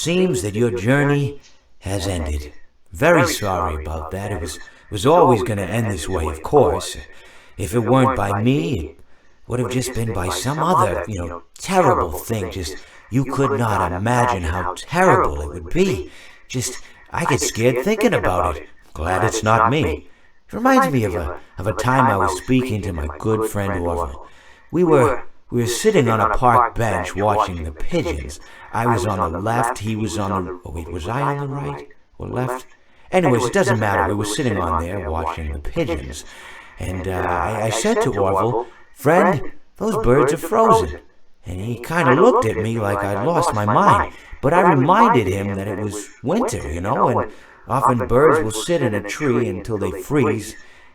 seems that your journey has ended. Very sorry about that. It was always going to end this way, of course. If it weren't by me, it would have just been by some other, terrible thing. Just, you could not imagine how terrible it would be. Just, I get scared thinking about it. Glad it's not me. It reminds me of a time I was speaking to my good friend Orville. We were sitting on a park bench watching the pigeons. I was on the left, he was on the... Oh, wait, was I on the right or left? Anyways, it doesn't matter. We were sitting on there watching the pigeons. And I said to Orville, "Friend, those birds are frozen." And he kind of looked at me like I'd lost my mind. But I reminded him that it was winter, and often birds will sit in a tree until they freeze.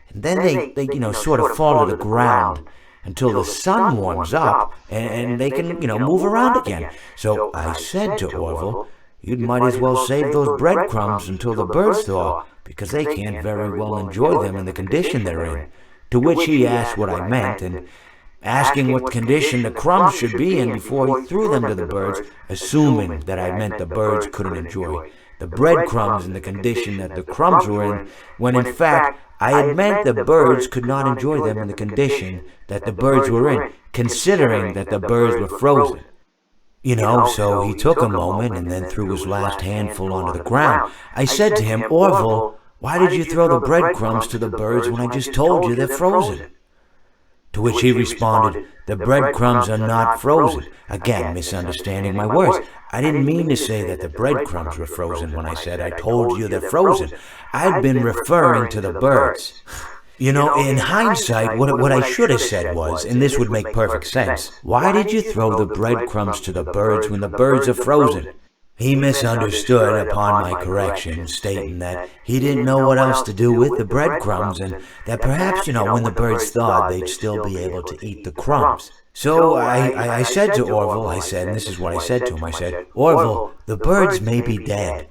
And then they sort of fall to the ground until the sun warms up and they can, move around again. So I said to Orville, "You might as well save those breadcrumbs until the birds thaw, because they can't very well enjoy them in the condition they're in." To which he asked what I meant, and asking what condition the crumbs should be in before he threw them to the birds, assuming that I meant the birds couldn't enjoy the breadcrumbs in the condition that the crumbs were in, when in fact I had meant the birds could not enjoy them in the condition that the birds were in, considering that the birds were frozen. So he took a moment and then threw his last handful onto the ground. I said to him, "Orville, why did you throw the breadcrumbs to the birds when I just told you they're frozen?" To which he responded, "The breadcrumbs are not frozen." Again, misunderstanding my words. I didn't mean to say that the breadcrumbs were frozen when I said I told you they're frozen. I'd been referring to the birds. In hindsight, what I should have said was, and this would make perfect sense, "Why did you throw the breadcrumbs to the birds when the birds are frozen?" He misunderstood upon my correction, stating that he didn't know what else to do with the breadcrumbs, and that perhaps, when the birds thawed, they'd still be able to eat the crumbs. So I said to Orville, and this is what I said to him, I said, "Orville, the birds may be dead."